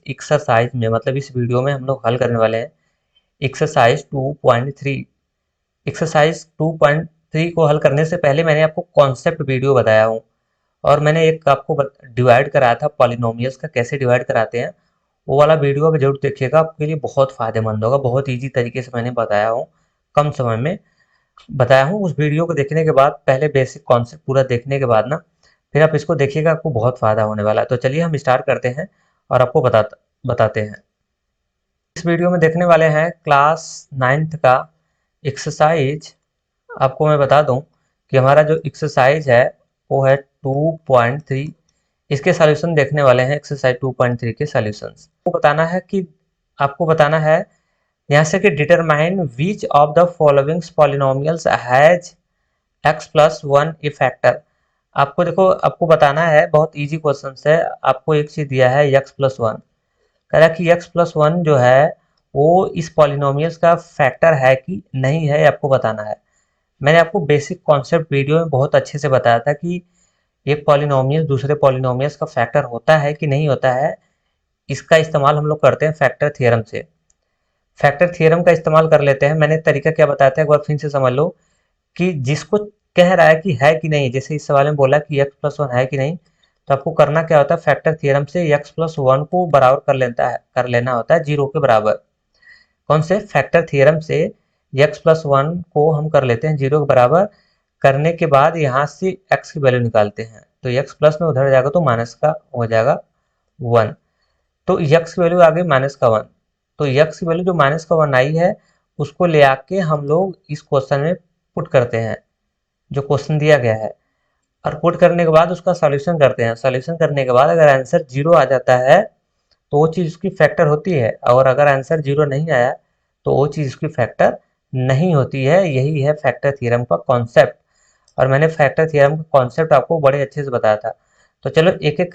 Exercise में, मतलब इस वीडियो में हम लोग हल करने वाले हैं एक्सरसाइज 2.3। एक्सरसाइज 2.3 को हल करने से पहले मैंने आपको कॉन्सेप्ट वीडियो बताया हूँ, और मैंने एक आपको डिवाइड कराया था पॉलिनोमियल्स का, कैसे डिवाइड कराते हैं। वो वाला वीडियो आप जरूर देखिएगा, आपके लिए बहुत फायदेमंद होगा। बहुत ईजी तरीके से मैंने बताया हूँ, कम समय में बताया हूँ। उस वीडियो को देखने के बाद, पहले बेसिक कॉन्सेप्ट पूरा देखने के बाद ना, फिर आप इसको देखिएगा, आपको बहुत फायदा होने वाला है। तो चलिए हम स्टार्ट करते हैं और आपको बताते हैं। इस वीडियो में देखने वाले हैं क्लास 9th का एक्सरसाइज। आपको मैं बता दूं कि हमारा जो एक्सरसाइज है वो है 2.3। इसके सॉल्यूशन देखने वाले हैं, एक्सरसाइज 2.3 के सॉल्यूशंस। आपको बताना है यहाँ से कि determine which of the following polynomials has x plus one A factor. आपको देखो, आपको बताना है, बहुत इजी क्वेश्चन है। आपको एक चीज दिया है x प्लस वन, कह रहा है कि x प्लस वन जो है वो इस पॉलिनोमियल्स का फैक्टर है कि नहीं है, आपको बताना है। मैंने आपको बेसिक कॉन्सेप्ट वीडियो में बहुत अच्छे से बताया था कि एक पॉलिनोमियल दूसरे पॉलिनोमियल्स का फैक्टर होता है कि नहीं होता है। इसका इस्तेमाल हम लोग करते हैं फैक्टर थ्योरम से। फैक्टर थ्योरम का इस्तेमाल कर लेते हैं। मैंने तरीका क्या बताया था, एक बार फिर से समझ लो कि जिसको कह रहा है कि है कि नहीं, जैसे इस सवाल में बोला कि x प्लस वन है कि नहीं, तो आपको करना क्या होता है, फैक्टर थ्योरम से x प्लस वन को बराबर कर लेना होता है जीरो के बराबर। कौन से फैक्टर थ्योरम से x प्लस वन को हम कर लेते हैं जीरो के बराबर। करने के बाद यहाँ से x की वैल्यू निकालते हैं, तो x प्लस में उधर जाएगा तो माइनस का हो जाएगा वन। तो x की वैल्यू आ गई माइनस का वन। तो x की वैल्यू जो माइनस का वन आई है, उसको ले आके हम लोग इस क्वेश्चन में पुट करते हैं, जो क्वेश्चन दिया गया है। और पुट करने के बाद उसका सॉल्यूशन करते हैं। सॉल्यूशन करने के बाद अगर आंसर जीरो आ जाता है तो वो चीज़ उसकी फैक्टर होती है, और अगर आंसर जीरो नहीं आया तो वो चीज़ उसकी फैक्टर नहीं होती है। यही है फैक्टर थ्योरम का कॉन्सेप्ट, और मैंने फैक्टर थ्योरम का कॉन्सेप्ट आपको बड़े अच्छे से बताया था। तो चलो एक एक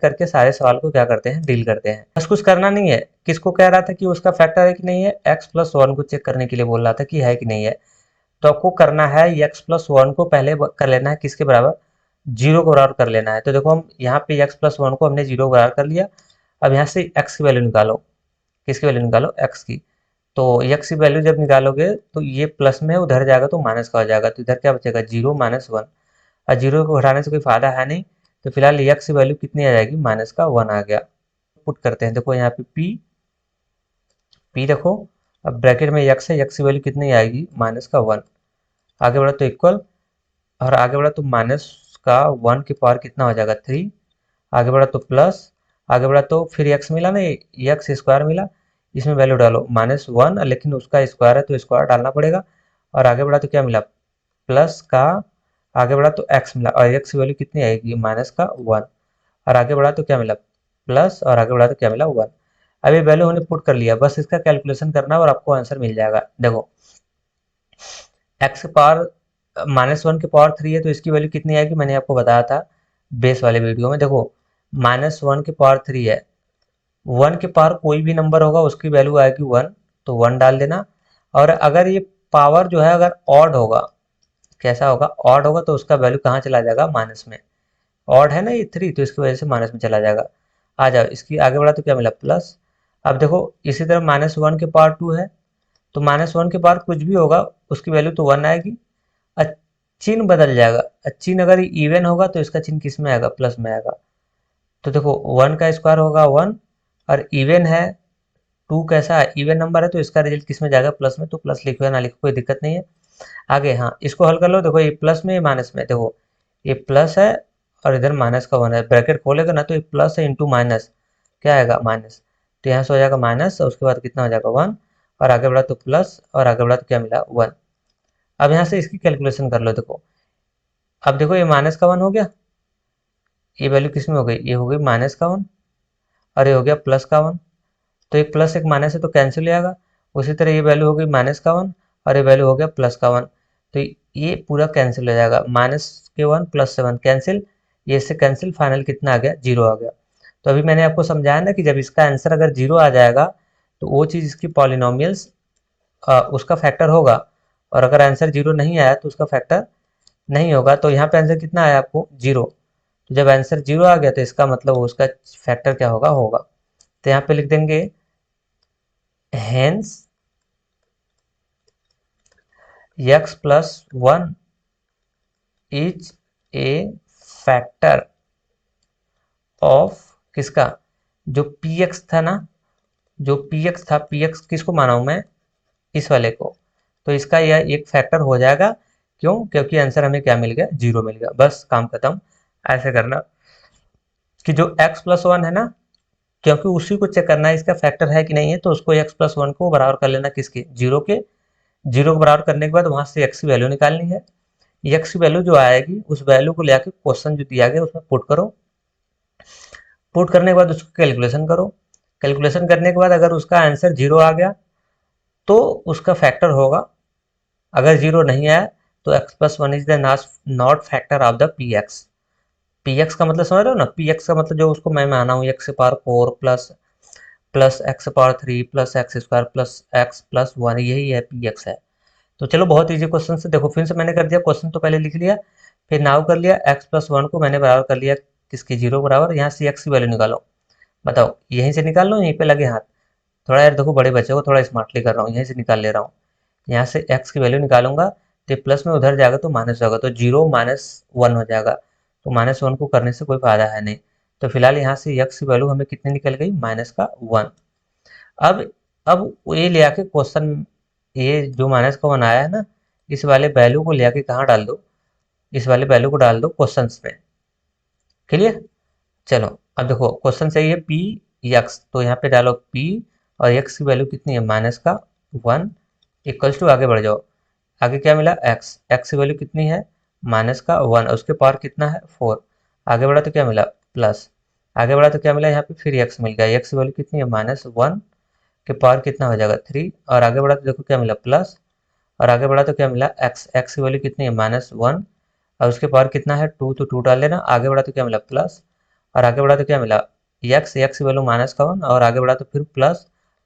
करके सारे सवाल को क्या करते हैं, डील करते हैं। बस कुछ करना नहीं है। किसको कह रहा था कि उसका फैक्टर है कि नहीं है, एक्स प्लस वन को चेक करने के लिए बोल रहा था कि है कि नहीं है। तो आपको करना है x प्लस वन को पहले कर लेना है किसके बराबर, जीरो के बराबर कर लेना है। तो देखो, हम यहाँ पे x प्लस वन को हमने जीरो के बराबर कर लिया। अब यहाँ से x की वैल्यू निकालो। किसकी वैल्यू निकालो, x की। तो x की वैल्यू जब निकालोगे तो ये प्लस में उधर जाएगा तो माइनस का हो जाएगा, तो इधर क्या बचेगा, जीरो माइनस वन। और जीरो को घटाने से कोई फायदा है नहीं, तो फिलहाल x की वैल्यू कितनी आ जाएगी, माइनस का वन आ गया। पुट करते हैं, देखो यहाँ पे p देखो, अब ब्रैकेट में x है, x की वैल्यू कितनी आएगी, माइनस का वन। आगे बढ़ा तो इक्वल, और आगे बढ़ा तो माइनस का वन की पावर कितना हो जाएगा, थ्री। आगे बढ़ा तो प्लस, आगे बढ़ा तो फिर एक्स मिला ना, एक्स स्क्वायर मिला। इसमें वैल्यू डालो माइनस वन, लेकिन उसका स्क्वायर है तो स्क्वायर डालना पड़ेगा। और आगे बढ़ा तो क्या मिला, प्लस का, आगे बढ़ा तो एक्स मिला, और एक्स की वैल्यू कितनी आएगी, माइनस का वन। और आगे बढ़ा तो क्या मिला, प्लस, और आगे बढ़ा तो क्या मिला, वन। अब ये वैल्यू हमने पुट कर लिया, बस इसका कैलकुलेशन करना और आपको आंसर मिल जाएगा। देखो, एक्स की पावर माइनस वन की पावर थ्री है, तो इसकी वैल्यू कितनी आएगी, मैंने आपको बताया था बेस वाले वीडियो में। देखो, माइनस वन की पावर थ्री है, वन के पावर कोई भी नंबर होगा उसकी वैल्यू आएगी वन, तो वन डाल देना। और अगर ये पावर जो है अगर ऑड होगा, कैसा होगा, ऑड होगा, तो उसका वैल्यू कहाँ चला जाएगा, माइनस में। ऑड है ना ये थ्री, तो इसकी वजह से माइनस में चला जाएगा। आ जाओ, इसकी आगे बढ़ा तो क्या मिला, प्लस। अब देखो, इसी तरह माइनस वन के पावर टू है, तो माइनस वन के पावर कुछ भी होगा उसकी वैल्यू तो वन आएगी। चिन्ह बदल जाएगा। चिन्ह अगर इवन होगा तो इसका चिन्ह किस में आएगा, प्लस में आएगा। तो देखो, वन का स्क्वायर होगा वन, और इवन है, टू कैसा है, इवन नंबर है, तो इसका रिजल्ट किस में जाएगा, प्लस में। तो प्लस लिखो या ना लिखो, कोई दिक्कत नहीं है। आगे, हाँ, इसको हल कर लो। देखो, ये प्लस में, ये माइनस में, देखो ये प्लस है और इधर माइनस का वन है। ब्रैकेट खोलेगा ना तो ये प्लस है इंटू माइनस, क्या आएगा, माइनस। तो यहाँ से हो जाएगा माइनस, और उसके बाद कितना हो जाएगा, वन। और आगे बढ़ा तो प्लस, और आगे बढ़ा तो क्या मिला, वन। अब यहाँ से इसकी कैलकुलेशन कर लो। देखो, अब देखो, ये माइनस का वन हो गया, ये वैल्यू किस में हो गई, ये हो गई माइनस का वन, और ये हो गया प्लस का वन। तो एक प्लस एक माइनस है तो कैंसिल हो जाएगा। उसी तरह ये वैल्यू हो गई माइनस का वन, और ये वैल्यू हो गया प्लस का वन। तो ये पूरा कैंसिल हो जाएगा, माइनस के वन प्लस से वन कैंसिल, ये इससे कैंसिल, फाइनल कितना आ गया, जीरो आ गया। तो अभी मैंने आपको समझाया ना कि जब इसका आंसर अगर जीरो आ जाएगा तो वो चीज़ इसकी पॉलिनोमियल्स उसका फैक्टर होगा, और अगर आंसर जीरो नहीं आया तो उसका फैक्टर नहीं होगा। तो यहाँ पे आंसर कितना आया आपको, जीरो। तो जब आंसर जीरो आ गया तो इसका मतलब उसका फैक्टर क्या होगा, होगा। तो यहाँ पे लिख देंगे hence x plus 1 is a factor of किसका, जो px था ना, जो px था, px किसको माना हूं मैं, इस वाले को, तो इसका यह एक फैक्टर हो जाएगा। क्यों, क्योंकि आंसर हमें क्या मिल गया, 0 मिल गया, बस काम खत्म। ऐसे करना कि जो x प्लस 1 है ना, क्योंकि उसी को चेक करना है इसका फैक्टर है कि नहीं है, तो उसको x प्लस 1 को बराबर कर लेना किसके, 0 के। 0 को बराबर करने के बाद वहां से x की वैल्यू निकालनी है। x की वैल्यू जो आएगी उस वैल्यू को लेकर क्वेश्चन जो दिया गया उसमें पुट करो। पुट करने के बाद उसको कैलकुलेशन करो। कैलकुलेशन करने के बाद अगर उसका आंसर 0 आ गया तो उसका फैक्टर होगा, अगर 0 नहीं आया तो x plus 1 is the not factor of the px। px का मतलब समझ रहे हो ना, px का मतलब जो उसको मैं माना हूँ x power 4 plus plus x power 3 plus x square plus x plus 1, यही है px है। तो चलो बहुत इजी क्वेश्चन से देखो, फिर से मैंने कर दिया, क्वेश्चन तो पहले लिख लिया, फिर नाउ कर लिया, x प्लस 1 को मैंने बराबर कर लिया किसकी, 0 बराबर। यहाँ से x की वैल्यू निकालो, बताओ यहीं से निकाल लो, यहीं पे लगे हाथ। थोड़ा यार देखो बड़े बच्चे को थोड़ा स्मार्टली कर रहा हूँ, यहीं से निकाल ले रहा हूँ। यहाँ से x की वैल्यू निकालूंगा तो प्लस में उधर जाएगा तो माइनस होगा, तो 0 माइनस 1 हो जाएगा। तो माइनस 1 को करने से कोई फायदा है नहीं। तो फिलहाल यहाँ से x की वैल्यू हमें कितनी निकल गई, माइनस का 1। अब अब ये ले आके क्वेश्चन, ये जो माइनस का 1 आया है ना, इस वाले वैल्यू को ले आके कहाँ डाल दो, इस वाले वैल्यू को डाल दो क्वेश्चन में। क्लियर। चलो अब देखो क्वेश्चन चाहिए है पी एक्स, तो यहाँ पे डालो पी और एक्स की वैल्यू कितनी है, माइनस का 1 इक्वल्स टू, आगे बढ़ जाओ, आगे क्या मिला एक्स, एक्स की वैल्यू कितनी है, माइनस का 1, और उसके पावर कितना है 4। आगे बढ़ा तो क्या मिला प्लस, आगे बढ़ा तो क्या मिला, यहाँ पे फिर एक्स मिल गया, एक्स की वैल्यू कितनी है -1 के पावर कितना हो जाएगा 3, और आगे बढ़ा तो देखो क्या मिला प्लस, और आगे बढ़ा तो क्या मिला एक्स, एक्स की वैल्यू कितनी है -1 और उसके पावर कितना है 2, तो 2 डाल लेना, आगे बढ़ा तो क्या मिला प्लस, और आगे बढ़ा तो क्या मिला एक्स, एक्स की वैल्यू माइनस का 1, और आगे बढ़ा तो फिर प्लस,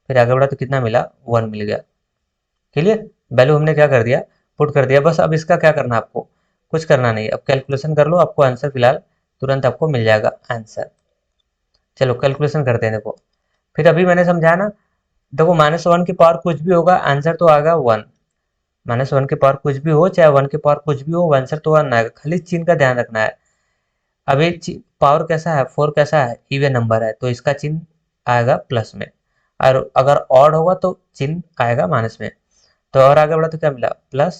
फिर आगे बढ़ा तो कितना मिला 1 मिल गया। क्लियर, वैल्यू हमने क्या कर दिया, पुट कर दिया। बस अब इसका क्या करना है आपको, कुछ करना नहीं, अब कैलकुलेशन कर लो, आपको आंसर फिलहाल तुरंत आपको मिल जाएगा आंसर। चलो कैलकुलेशन करते हैं, देखो फिर अभी मैंने समझाया ना, देखो -1 की पावर कुछ भी होगा आंसर तो आएगा 1, -1 की पावर कुछ भी हो चाहे 1 की पावर कुछ भी हो, आंसर तो 1 आएगा, खाली चिन्ह का ध्यान रखना है। अभी पावर कैसा है, 4 कैसा है, इवन नंबर है, तो इसका चिन्ह आएगा प्लस में, और अगर ऑड होगा तो चिन्ह आएगा माइनस में। तो और आगे बढ़ा तो क्या मिला प्लस।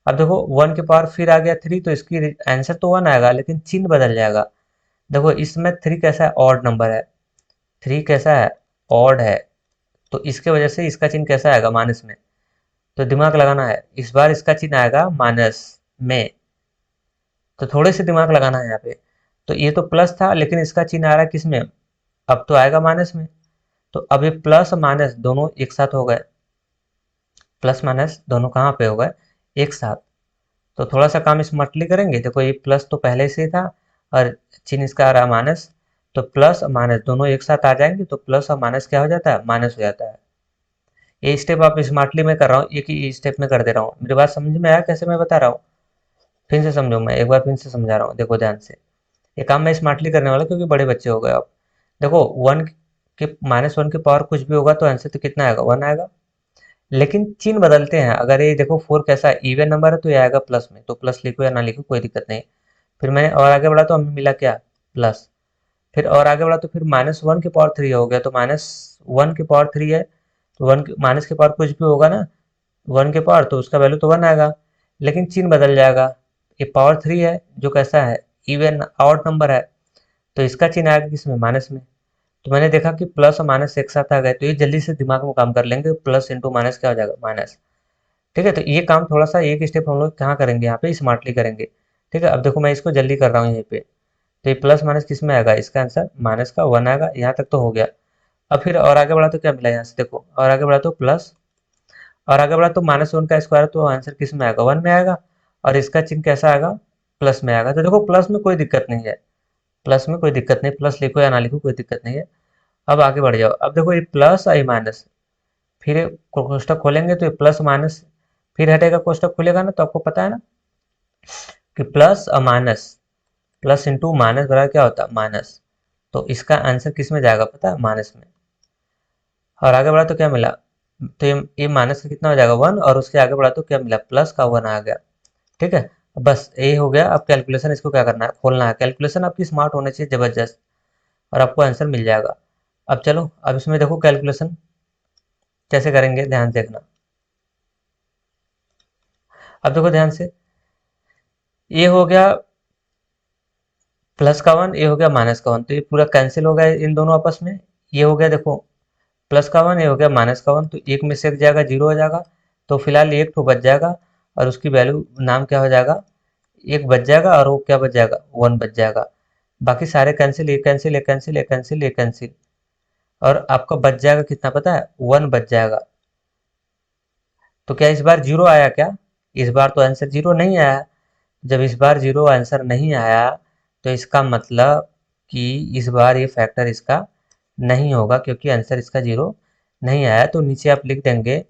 अब देखो 1 के पावर फिर आ गया 3, तो इसकी आंसर तो 1 आएगा लेकिन चिन्ह बदल जाएगा। देखो इसमें 3 कैसा है, ऑड नंबर है, 3 कैसा है, ऑड है, तो इसके वजह से इसका चिन्ह कैसा आएगा, माइनस में। तो दिमाग लगाना है, इस बार इसका चिन्ह आएगा माइनस में, तो थोड़े से दिमाग लगाना है यहाँ पे। तो ये तो प्लस था लेकिन इसका चिन्ह आ रहा है किस में, अब तो आएगा माइनस में। तो अब ये प्लस माइनस दोनों एक साथ हो गए, प्लस माइनस दोनों कहाँ पे हो गए, एक साथ। तो थोड़ा सा काम स्मार्टली करेंगे, देखो ये प्लस तो पहले से ही था और चिन्ह इसका आ रहा है माइनस, तो प्लस और माइनस दोनों एक साथ आ जाएंगे, तो प्लस और माइनस क्या हो जाता है, माइनस हो जाता है। ये स्टेप आप स्मार्टली मैं कर रहा हूँ, एक ही स्टेप में कर दे रहा हूँ, मेरी बात समझ में आया कैसे मैं बता रहा हूँ, फिर से समझो, मैं एक बार फिर से समझा रहा हूँ, देखो ध्यान से। ये काम मैं स्मार्टली करने वाला क्योंकि बड़े बच्चे हो गए आप। देखो 1 के -1 के पावर कुछ भी होगा तो आंसर तो कितना आएगा, 1 आएगा, लेकिन चिन्ह बदलते हैं। अगर ये देखो 4 कैसा है, इवन नंबर है तो ये आएगा प्लस में, तो प्लस लिखो या ना लिखो कोई दिक्कत नहीं। फिर मैंने और आगे बढ़ा तो हमें मिला क्या, प्लस। फिर और आगे बढ़ा तो फिर -1 के पावर 3 हो गया, तो -1 के पावर 3 है, तो वन माइनस के पावर कुछ भी होगा ना 1 के पावर, तो उसका वैल्यू तो 1 आएगा, लेकिन चिन्ह बदल जाएगा। ये पावर 3 है जो कैसा है, इवन ऑड नंबर है, तो इसका चिन्ह आएगा किसमें, माइनस में। तो मैंने देखा कि प्लस और माइनस एक साथ आ गए, तो ये जल्दी से दिमाग में काम कर लेंगे, प्लस इंटू माइनस क्या हो जाएगा, माइनस। ठीक है, तो ये काम थोड़ा सा एक स्टेप हम लोग कहाँ करेंगे, यहाँ पे स्मार्टली करेंगे। ठीक है, अब देखो मैं इसको जल्दी कर रहा हूँ यहीं पे, तो ये प्लस माइनस किस में आएगा, इसका आंसर माइनस का 1 आएगा, यहाँ तक तो हो गया। अब फिर और आगे बढ़ा तो क्या मिला, यहाँ से देखो और आगे बढ़ा तो प्लस, और आगे बढ़ा तो -1 का स्क्वायर, तो आंसर किस में आएगा, 1 में आएगा, और इसका चिन्ह कैसा आएगा, प्लस में आएगा। तो देखो प्लस में कोई दिक्कत नहीं है, प्लस में कोई दिक्कत नहीं, प्लस लिखो या ना लिखो कोई दिक्कत नहीं है। अब आगे बढ़ जाओ, अब देखो ये प्लस और ये माइनस, फिर ये कोष्टक खोलेंगे तो ये प्लस माइनस, फिर हटेगा कोष्टक खुलेगा ना, तो आपको पता है ना कि प्लस और माइनस, प्लस इंटू माइनस बराबर क्या होता है, माइनस। तो इसका आंसर किस में जाएगा पता है, माइनस में। और आगे बढ़ा तो क्या मिला, तो ये माइनस का कितना हो जाएगा 1, और उसके आगे बढ़ा तो क्या मिला, प्लस का 1 आ गया। ठीक है, बस ये हो गया। अब कैलकुलेशन इसको क्या करना है, खोलना है। कैलकुलेशन आपकी स्मार्ट होनी चाहिए जबरदस्त, और आपको आंसर मिल जाएगा। अब चलो, अब इसमें देखो कैलकुलेशन कैसे करेंगे, ध्यान से देखना। अब देखो ध्यान से, ये हो गया प्लस का 1, ये हो गया माइनस का 1, तो ये पूरा कैंसिल हो गया इन दोनों आपस में। ये हो गया देखो प्लस का 1, ये हो गया माइनस का 1, तो एक में से एक जाएगा, जीरो हो जाएगा। तो फिलहाल एक तो बच जाएगा, और उसकी वैल्यू नाम क्या हो जाएगा, एक बच जाएगा, और वो क्या बच जाएगा, 1 बच जाएगा। बाकी सारे कैंसिल, ये कैंसिल, ये कैंसिल, ये कैंसिल, ये कैंसिल, और आपका बच जाएगा कितना पता है, 1 बच जाएगा। तो क्या इस बार जीरो आया क्या, इस बार तो आंसर जीरो नहीं आया। जब इस बार जीरो आंसर नहीं आया, तो इसका मतलब कि इस बार ये फैक्टर इसका नहीं होगा, क्योंकि आंसर इसका जीरो नहीं आया। तो नीचे आप लिख देंगे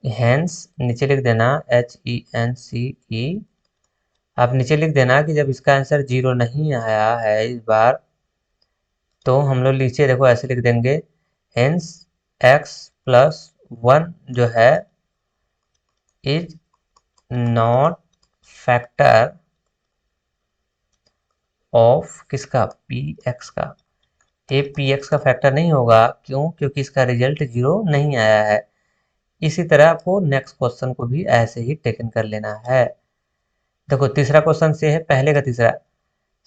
हेंस, नीचे लिख देना HENCE। आप नीचे लिख देना कि जब इसका आंसर जीरो नहीं आया है इस बार, तो हम लोग नीचे देखो ऐसे लिख देंगे हेंस x प्लस 1 जो है इज नॉट फैक्टर ऑफ किसका, पी एक्स का। ये पी एक्स का फैक्टर नहीं होगा, क्यों, क्योंकि इसका रिजल्ट जीरो नहीं आया है। इसी तरह आपको नेक्स्ट क्वेश्चन को भी ऐसे ही टेकन कर लेना है। देखो तीसरा क्वेश्चन से है पहले का तीसरा,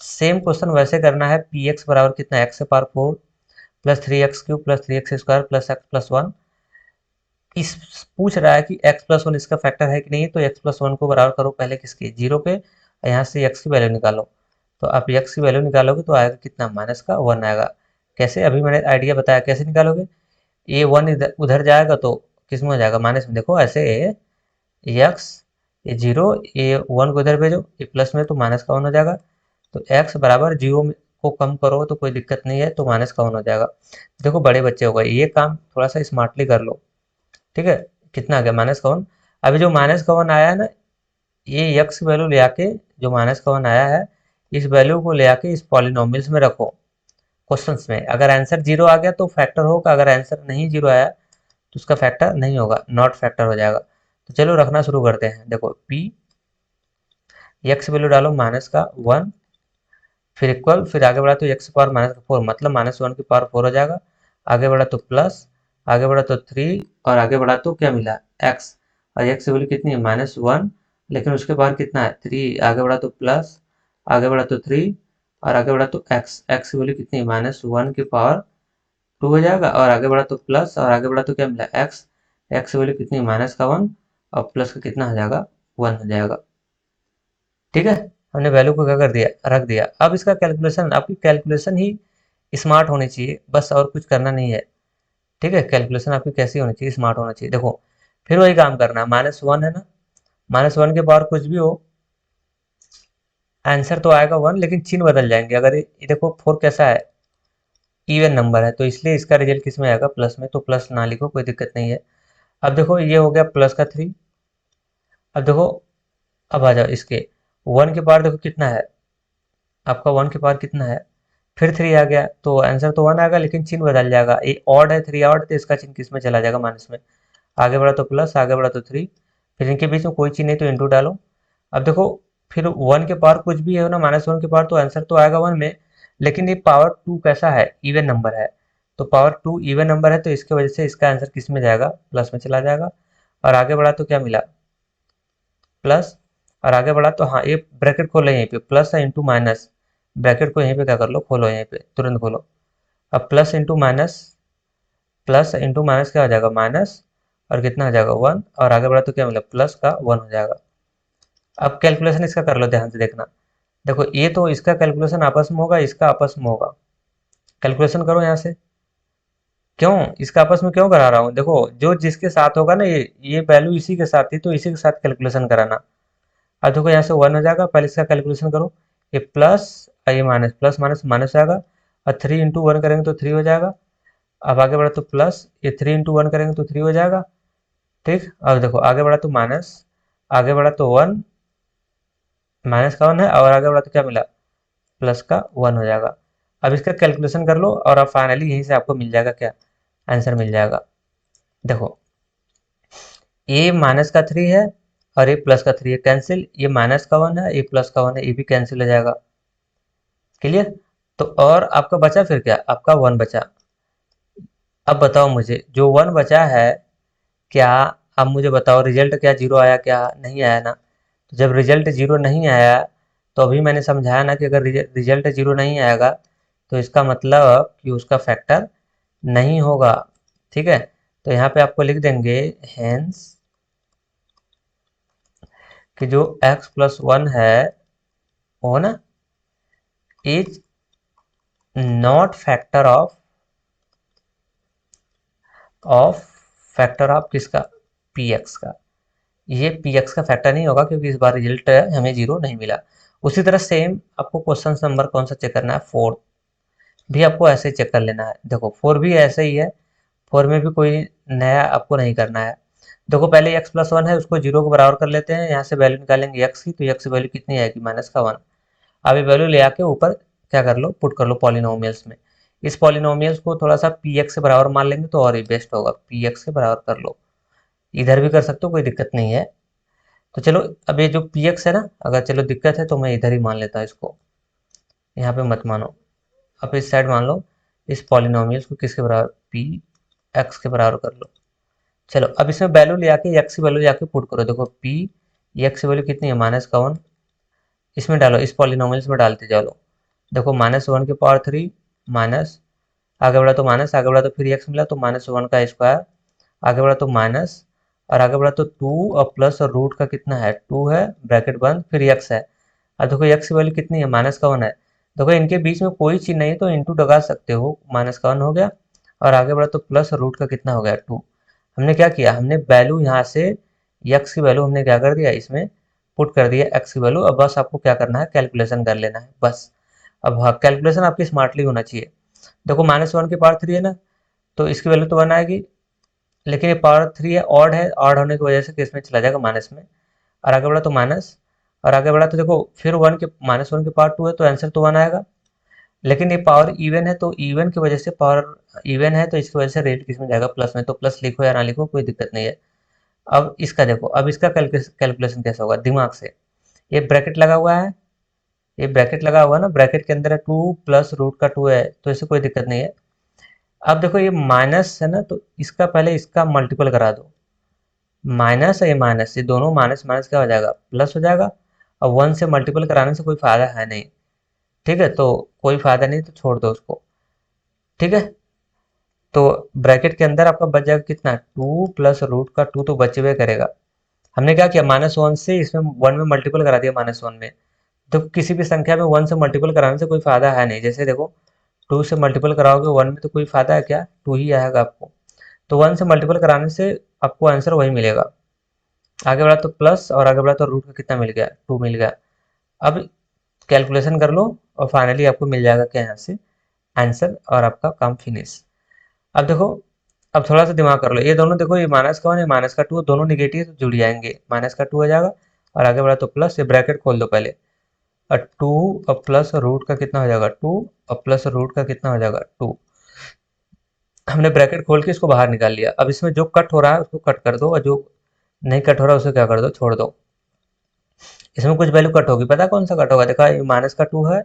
सेम क्वेश्चन वैसे करना है। पी एक्स बराबर कितना, एक्स से power 4 plus 3x³ plus 3x² plus x plus 1। इस पूछ रहा है कि x प्लस 1 इसका फैक्टर है कि नहीं, तो x प्लस 1 को बराबर करो पहले किसके, जीरो पे, और यहाँ से x की वैल्यू निकालो। तो आप x की वैल्यू निकालोगे तो आएगा कितना, माइनस का 1 आएगा। कैसे, अभी मैंने आइडिया बताया कैसे निकालोगे। ये 1 इधर उधर जाएगा तो किस में हो जाएगा, माइनस में। देखो ऐसे x, ये जीरो, ये 1 को इधर भेजो, ये प्लस में, तो माइनस का 1 हो जाएगा। तो x बराबर जीरो को कम करो तो कोई दिक्कत नहीं है, तो माइनस का 1 हो जाएगा। देखो बड़े बच्चे हो गए, ये काम थोड़ा सा स्मार्टली कर लो। ठीक है, कितना आ गया, माइनस का 1। अभी जो माइनस का 1 आया है ना, ये यक्स वैल्यू ले आके, जो माइनस का 1 आया है, इस वैल्यू को ले आके इस पॉलिनोमियल्स में रखो क्वेश्चंस में। अगर आंसर जीरो आ गया तो फैक्टर होगा, अगर आंसर नहीं जीरो आया तो उसका फैक्टर नहीं होगा, नॉट फैक्टर हो जाएगा। तो चलो रखना शुरू करते हैं। देखो पी यक्स वैल्यू डालो माइनस का 1, फिर इक्वल, फिर आगे बढ़ा तो एक्स पावर माइनस का 4, मतलब माइनस 1 की पावर 4 हो जाएगा। आगे बढ़ा तो प्लस, आगे बढ़ा तो 3, और आगे बढ़ा तो क्या मिला, एक्स। और एक्स की वैल्यू कितनी है, -1, लेकिन उसके पावर कितना है, 3। आगे बढ़ा तो प्लस, आगे बढ़ा तो 3, और आगे बढ़ा तो एक्स। एक्स की वैल्यू कितनी है, -1 की पावर 2 हो जाएगा। और आगे बढ़ा तो प्लस, और आगे बढ़ा तो क्या मिला, एक्स। एक्स की वैल्यू कितनी है, माइनस का 1, और प्लस का कितना हो जाएगा, 1 हो जाएगा। ठीक है, हमने वैल्यू को क्या कर दिया, रख दिया। अब इसका कैलकुलेशन, आपकी कैलकुलेशन ही स्मार्ट होनी चाहिए, बस और कुछ करना नहीं है। ठीक है, कैलकुलेशन आपकी कैसी होनी चाहिए, स्मार्ट होना चाहिए। देखो फिर वही काम करना है, -1 है ना, -1 के पावर कुछ भी हो, आंसर तो आएगा 1, लेकिन चिन्ह बदल जाएंगे। अगर ये देखो 4 कैसा है, इवन नंबर है, तो इसलिए इसका रिजल्ट किस में आएगा, प्लस में। तो प्लस ना लिखो, कोई दिक्कत नहीं है। अब देखो ये हो गया प्लस का 3। अब देखो, अब आ जाओ इसके 1 के पावर, देखो कितना है आपका, 1 के पावर कितना है, फिर 3 आ गया, तो आंसर तो 1 आएगा, लेकिन चिन्ह बदल जाएगा। ये ऑड है, 3 ऑड, तो इसका चिन्ह किस में चला जाएगा, माइनस में। आगे बढ़ा तो प्लस, आगे बढ़ा तो 3, फिर इनके बीच में कोई चिन्ह नहीं तो इंटू डालो। अब देखो फिर 1 के पावर कुछ भी है ना, -1 के पावर, तो आंसर तो आएगा 1 में, लेकिन ये पावर 2 कैसा है, इवन नंबर है। तो पावर 2 इवन नंबर है, तो इसके वजह से इसका आंसर किस में जाएगा, प्लस में चला जाएगा। और आगे बढ़ा तो क्या मिला, प्लस, और आगे बढ़ा तो हाँ, ये ब्रैकेट खोलो यहीं पे, प्लस है इंटू माइनस, ब्रैकेट को यहीं पे क्या कर लो, खोलो यहीं पे, तुरंत खोलो। अब plus into minus, plus into minus क्या हो जाएगा, माइनस, और कितना हो जाएगा, 1, और आगे बढ़ा तो क्या मिला, प्लस का 1 हो जाएगा। अब कैलकुलेशन इसका कर लो, ध्यान से देखना। देखो ये तो इसका कैलकुलेशन आपस में होगा, इसका आपस में होगा। कैलकुलेशन करो यहाँ से। क्यों इसका आपस में क्यों करा रहा हूँ, देखो जो जिसके साथ होगा ना, ये वैल्यू इसी के साथ थी, तो इसी के साथ कैलकुलेशन कराना। अब देखो यहाँ से 1 हो जाएगा, पहले इसका कैलकुलेशन करो। ये प्लस, ये माइनस, प्लस माइनस माइनस आएगा, और 3 इंटू 1 करेंगे तो 3 हो जाएगा। अब आगे बढ़ा तो प्लस, ये 3 इंटू 1 करेंगे तो 3 हो जाएगा। ठीक, अब देखो आगे बढ़ा तो माइनस, आगे बढ़ा तो 1, माइनस का 1 है, और आगे बढ़ा तो क्या मिला, प्लस का 1 हो जाएगा। अब इसका कैलकुलेशन कर लो, और अब फाइनली यहीं से आपको मिल जाएगा क्या, आंसर मिल जाएगा। देखो ए माइनस का 3 है और ए प्लस का 3 है, कैंसिल। ये माइनस का 1 है, ए प्लस का 1 है, ये भी कैंसिल हो जाएगा। क्लियर। तो और आपका बचा फिर क्या, आपका 1 बचा। अब बताओ मुझे जो 1 बचा है, क्या, अब मुझे बताओ रिजल्ट क्या जीरो आया, क्या नहीं आया ना। तो जब रिजल्ट जीरो नहीं आया, तो अभी मैंने समझाया ना कि अगर रिजल्ट जीरो नहीं आएगा तो इसका मतलब कि उसका फैक्टर नहीं होगा। ठीक है, तो यहाँ पे आपको लिख देंगे हेंस कि जो x प्लस 1 है वो ना is not factor of factor of किसका, पी एक्स का। ये पी एक्स का फैक्टर नहीं होगा क्योंकि इस बार रिजल्ट हमें जीरो नहीं मिला। उसी तरह सेम आपको क्वेश्चन नंबर कौन सा चेक करना है, 4 भी आपको ऐसे ही चेक कर लेना है। देखो 4 भी ऐसे ही है, 4 में भी कोई नया आपको नहीं करना है। देखो पहले x प्लस 1 है उसको जीरो के बराबर कर लेते हैं, यहाँ से वैल्यू निकालेंगे x की, तो x की वैल्यू कितनी आएगी, माइनस का 1। अब ये वैल्यू ले आके ऊपर क्या कर लो, पुट कर लो पॉलिनोमियल्स में। इस पॉलिनोमियल्स को थोड़ा सा पी एक्स से बराबर मान लेंगे तो और ही बेस्ट होगा, पी एक्स के बराबर कर लो। इधर भी कर सकते हो, कोई दिक्कत नहीं है। तो चलो अब ये जो पी एक्स है ना, अगर चलो दिक्कत है तो मैं इधर ही मान लेता हूँ इसको, यहाँ पे मत मानो। अब इस साइड मान लो, इस पॉलिनोमियल्स को किसके बराबर, पी एक्स के बराबर कर लो। चलो अब इसमें वैल्यू ले आके एक्स की वैल्यू जाके पुट करो। देखो पी एक्स की वैल्यू कितनी है, माइनस का 1। इसमें डालो, इस पॉलिनोमियल्स में डालते जाओ। देखो माइनस 1 की पावर 3 माइनस, आगे बढ़ा तो माइनस, आगे बढ़ा तो फिर एक्स मिला तो माइनस 1 का स्क्वायर, आगे बढ़ा तो माइनस, और आगे बढ़ा तो 2 और प्लस और रूट का कितना है, 2 है, ब्रैकेट बंद, फिर एक्स है। अब देखो एक्स की वैल्यू कितनी है, माइनस का 1 है। देखो इनके बीच में कोई चीज़ नहीं है तो इंटू लगा सकते हो, माइनस का 1 हो गया, और आगे बढ़ा तो प्लस रूट का कितना हो गया, 2। हमने क्या किया, हमने वैल्यू यहाँ से एक्स की वैल्यू हमने क्या कर दिया, इसमें पुट कर दिया एक्स की वैल्यू। अब बस आपको क्या करना है, कैलकुलेशन कर लेना है बस। अब हाँ, कैलकुलेशन आपकी स्मार्टली होना चाहिए। देखो माइनस 1 की पावर 3 है ना, तो इसकी वैल्यू तो 1 आएगी, लेकिन ये पावर 3 है, ऑड है, ऑड होने की वजह से किस में चला जाएगा, माइनस में। और आगे बढ़ा तो माइनस, और आगे बढ़ा तो देखो फिर 1 के माइनस 1 की पावर 2 है तो आंसर तो 1 आएगा। लेकिन ये पावर इवन है तो इवन की वजह से, पावर इवन है तो इसकी वजह से रेट किस में जाएगा, प्लस में। तो प्लस लिखो या ना लिखो कोई दिक्कत नहीं है। अब इसका देखो, अब इसका कैलकुलेशन कैसे होगा, दिमाग से। ये ब्रैकेट लगा हुआ है, ये ब्रैकेट लगा हुआ है ना, ब्रैकेट के अंदर है 2 प्लस रूट का 2 है, तो इससे कोई दिक्कत नहीं है। अब देखो ये माइनस है ना, तो इसका पहले इसका मल्टीपल करा दो। माइनस है, ये माइनस, ये दोनों माइनस माइनस क्या हो जाएगा, प्लस हो जाएगा। अब 1 से मल्टीपल कराने से कोई फायदा है नहीं। ठीक है, तो कोई फायदा नहीं, तो छोड़ दो उसको। ठीक है, तो ब्रैकेट के अंदर आपका बच जाएगा कितना, 2 प्लस रूट का 2 तो बचे हुए करेगा। हमने क्या किया, माइनस 1 से इसमें 1 में मल्टीपल करा दिया, माइनस 1 में। तो किसी भी संख्या में 1 से मल्टीपल कराने से कोई फायदा है नहीं। जैसे देखो 2 से मल्टीपल कराओगे 1 में तो कोई फायदा है क्या, 2 ही आएगा आपको। तो 1 से मल्टीपल कराने से आपको आंसर वही मिलेगा। आगे बढ़ा तो प्लस, और आगे बढ़ा तो रूट का कितना मिल गया, 2 मिल गया। अब कैलकुलेशन कर लो और फाइनली आपको मिल जाएगा क्या, यहाँ से आंसर, और आपका काम फिनिश। अब देखो, अब थोड़ा सा दिमाग कर लो, ये दोनों देखो, ये माइनस का 1 है, माइनस का 2, दोनों निगेटिव तो जुड़ जाएंगे, माइनस का 2 हो जाएगा, और आगे बढ़ा तो प्लस, ये ब्रैकेट खोल दो पहले। और 2 और प्लस रूट का कितना हो जाएगा, 2, और प्लस रूट का कितना हो जाएगा, 2। हमने ब्रैकेट खोल के इसको बाहर निकाल लिया। अब इसमें जो कट हो रहा है उसको कट कर दो, और जो नहीं कट हो रहा है उसे क्या कर दो, छोड़ दो। इसमें कुछ वैल्यू कट होगी, पता है कौन सा कट होगा, देखा ये माइनस का 2 है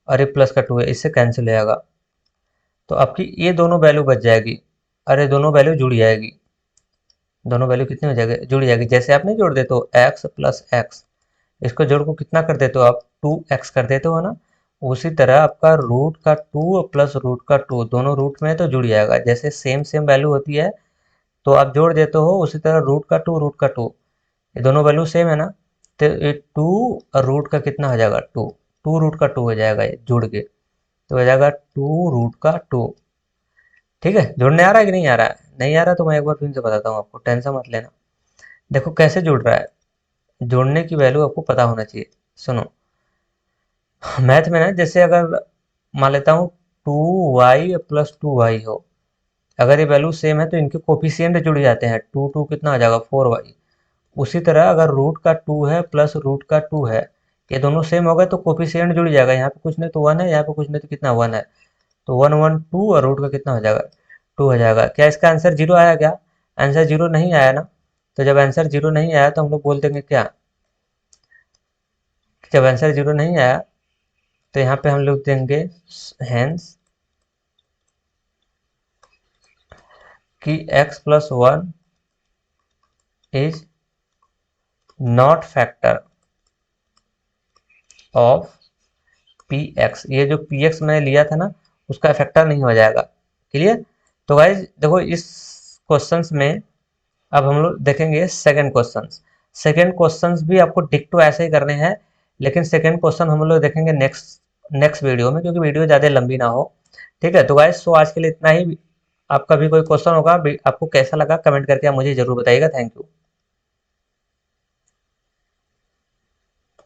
और ये प्लस का 2 है, इससे कैंसिल हो जाएगा। तो आपकी ये दोनों वैल्यू बच जाएगी, और ये दोनों वैल्यू जुड़ जाएगी। दोनों वैल्यू कितनी हो जाएगी, जुड़ जाएगी। जैसे आप नहीं जोड़ देते हो एक्स प्लस एक्स, इसको जोड़ को कितना कर देते हो आप, 2x कर देते हो ना। उसी तरह आपका रूट का 2 प्लस रूट का 2 दोनों रूट में है तो जुड़ जाएगा। जैसे सेम सेम वैल्यू होती है तो आप जोड़ देते हो, उसी तरह रूट का 2, ये दोनों वैल्यू सेम है ना, तो ये 2 और रूट का कितना हो जाएगा, 2, 2 रूट का 2 हो जाएगा ये जुड़ के, तो हो जाएगा 2 रूट का 2। ठीक है, जुड़ने आ रहा है कि नहीं आ रहा है, नहीं आ रहा तो मैं एक बार फिर से बताता हूँ आपको, टेंशन मत लेना। देखो कैसे जुड़ रहा है, जोड़ने की वैल्यू आपको पता होना चाहिए। सुनो, मैथ में ना, जैसे अगर मान लेता हूँ 2y प्लस 2y हो, अगर ये वैल्यू सेम है तो इनके कोफिशिएंट जुड़ जाते हैं, 2 2 कितना आ जाएगा, 4y। उसी तरह अगर रूट का 2 है प्लस रूट का 2 है, ये दोनों सेम हो गए तो कोफिशिएंट जुड़ जाएगा। यहाँ पे कुछ नहीं तो 1 है, यहाँ पे कुछ नहीं तो कितना 1 है, तो 1 1 2, और रूट का कितना हो जाएगा, 2 हो जाएगा। क्या इसका आंसर जीरो आया क्या, आंसर जीरो नहीं आया ना, तो जब आंसर जीरो नहीं आया तो हम लोग बोल देंगे क्या, जब आंसर जीरो नहीं आया तो यहाँ पे हम लोग देंगे हेंस कि x plus one is not factor of P x. ये जो पी एक्स मैंने लिया था ना, उसका फैक्टर नहीं हो जाएगा। क्लियर। तो गाइज देखो इस क्वेश्चंस में अब हम लोग देखेंगे सेकंड क्वेश्चंस। सेकंड क्वेश्चंस भी आपको डिक्टो ऐसे ही करने हैं, लेकिन सेकंड क्वेश्चन हम लोग देखेंगे नेक्स्ट नेक्स्ट वीडियो में, क्योंकि वीडियो ज़्यादा लंबी ना हो। ठीक है, तो गाइज सो आज के लिए इतना ही। आपका भी कोई क्वेश्चन होगा, आपको कैसा लगा कमेंट करके आप मुझे जरूर बताइएगा। Thank you.